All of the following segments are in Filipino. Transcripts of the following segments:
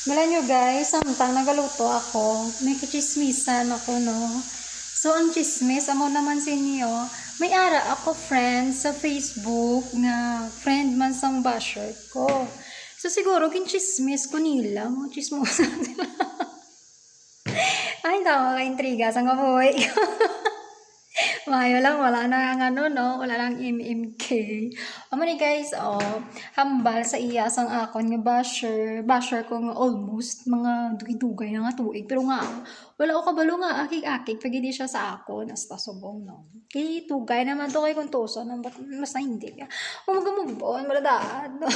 Wala nyo guys, samtang nagaluto ako, may kachismisan ako no. So ang chismis, amo naman sa inyo, may ara ako friend sa Facebook nga friend man sang basher ko. So siguro kinchismis ko nila, mga chismosa sila. Ay, tama ka intriga sa ngaboy. Mayo lang, wala na ang ano, no? Wala lang MMK. Amo ni guys, hambal sa iya sang akon nga basher. Basher ko nga almost mga dugay-dugay na nga tuig. Pero nga, wala ko kabalo nga, akik-akik. Pag hindi siya sa akon, hasta subong, no? Kay tugay naman to kay kuntuso, mas na hindi. Umagumubon, maladaan, no?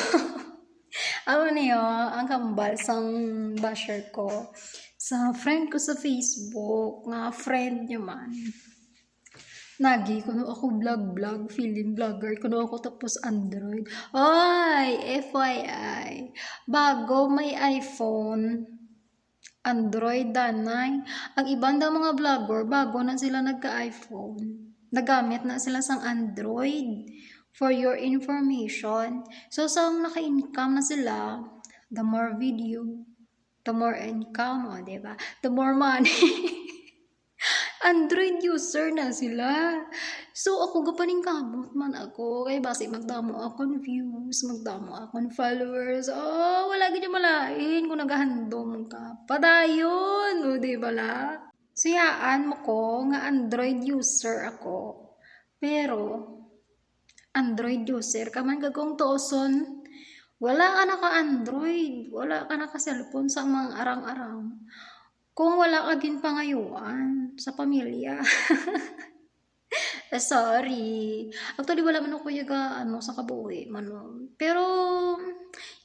Amo niyo, ang hambal sang basher ko. Sa friend ko sa Facebook, nga friend niya man. Nagi, kuno ako vlog, feeling vlogger, kuno ako tapos Android. Ay, FYI, bago may iPhone, Android danay, ang ibang daw mga vlogger, bago na sila nagka-iPhone, nagamit na sila sang Android, for your information. So, sa naka-income na sila, the more video, the more income, diba? The more money. Android user na sila. So, ako gapaning kamot man ako. Kaya basi magdamo akong views, magdamo akong followers. Oh, wala ganyan malain kung naghahandom ka. Padayon, o di bala? Siyaan mo ko nga Android user ako. Pero, Android user ka man gagong tuoson. Wala ka naka-Android. Wala ka naka-cellphone sa mga arang-arang. Kung wala ka din pangayuan sa pamilya. Sorry. Actually, wala man ako yaga, sa kabuhi, mano. Pero,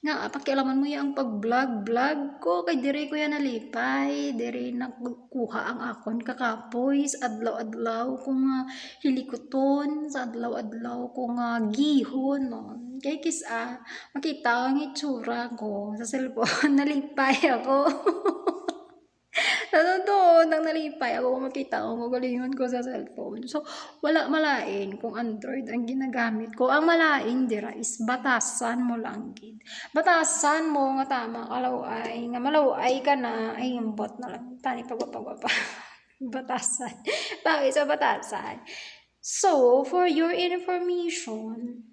nga, pakialaman mo yung pag-vlog ko, kay dire ko yan nalipay, dire nakuha ang akon kakapoy, sa adlaw-adlaw, kung hilikoton, sa adlaw-adlaw, kung gihon, no. Kaya makita ang itsura ko sa cellphone, nalipay ako. Totoo, nang nalipay ako makita ko magalingon ko sa cellphone. So, wala malain kung Android ang ginagamit ko. Ang malain dira is batasan mo lang gid. Batasan mo nga tama kalaway, nga malaway ka na ay imbot na lang tani pagwapa. Batasan. Bakit sa batasan? So, for your information,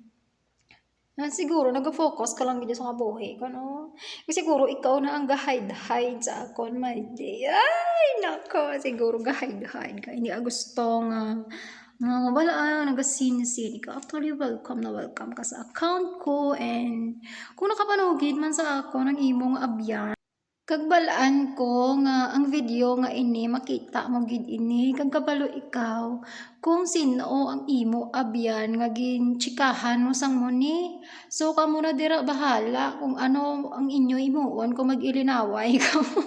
siguro nag-focus ka lang dito sa kabuhi ko, no? Kasi siguro ikaw na ang gahide-hide sa akon, my day. Ay, nako, siguro gahide-hide ka. Hindi gusto nga wala nagasin-sin ka. Actually, welcome na welcome ka sa account ko. And kung nakapanugid man sa ako ng imong abyan, kagbalaan ko nga ang video nga ini makita mo gid ini kag kabalo ikaw kung sino ang imo abyan nga ginchikahan mo sang muni. So kamo na dira bahala kung ano ang inyo imuon kung mag-ilinaway ka mo.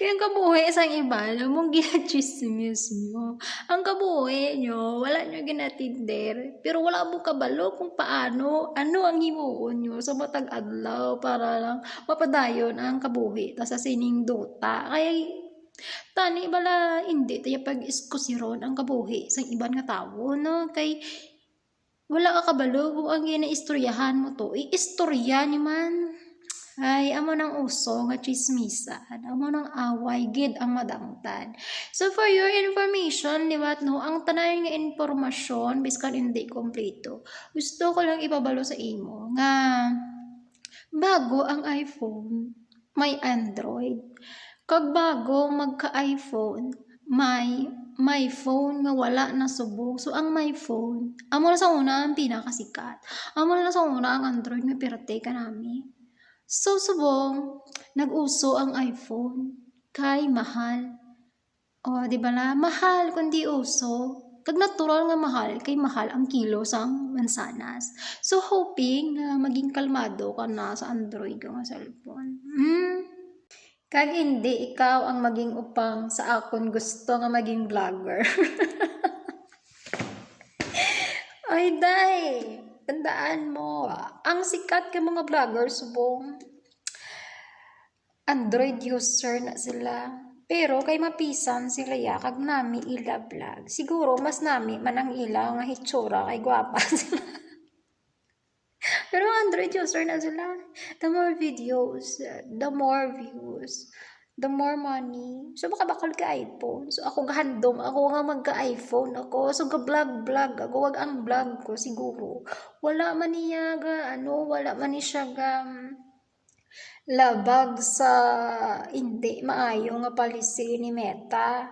Kaya ang kabuhi isang iba, mong ginachismis nyo. Ang kabuhi nyo, wala nyo ginatinder. Pero wala mo kabalo kung paano, ano ang himuon nyo sa matag adlaw para lang mapadayon ang kabuhi. Tas sa sining duta. Kaya tani bala hindi tayo pag-iskusiron ang kabuhi sa ibang nga tao, no? Kay wala ka kabalo kung ang ginaistoryahan mo to. Istorya ni man. Ay, amo ng uso nga chismisan, amo ng away, gid ang madangtan. So, for your information, liwat no, ang tanan nga informasyon, biskan hindi kompleto, gusto ko lang ipabalo sa imo, nga, bago ang iPhone, may Android. Kag bago magka-iPhone, may phone nga wala na subong. So, ang my phone, amo na sa una ang pinakasikat. Amo na sa una ang Android nga pirate ka nami. So, subong, nag-uso ang iPhone, kay mahal. O, di ba na? Mahal, kundi uso. Kag natural nga mahal, kay mahal ang kilo sang mansanas. So, hoping na maging kalmado ka na sa Android ka nga cellphone. Kag hindi ikaw ang maging upang sa akon gusto nga maging vlogger. Ay, day! Tandaan mo, ang sikat ka mga vlogger, subong Android user na sila. Pero kay mapisan sila ya, kag nami ila vlog. Siguro mas nami man ang ila nga hitsura kay gwapa sila. Pero Android user na sila. The more videos, the more views, the more money. So, baka bakal ka iPhone. So, ako gahandom. Ako nga magka-iPhone ako. So, ga-vlog-vlog. Ako wag ang vlog ko siguro. Wala man niya wala man ni siya labag sa hindi maayo nga policy ni Meta.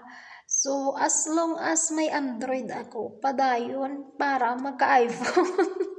So, as long as may Android ako, padayon para magka-iPhone.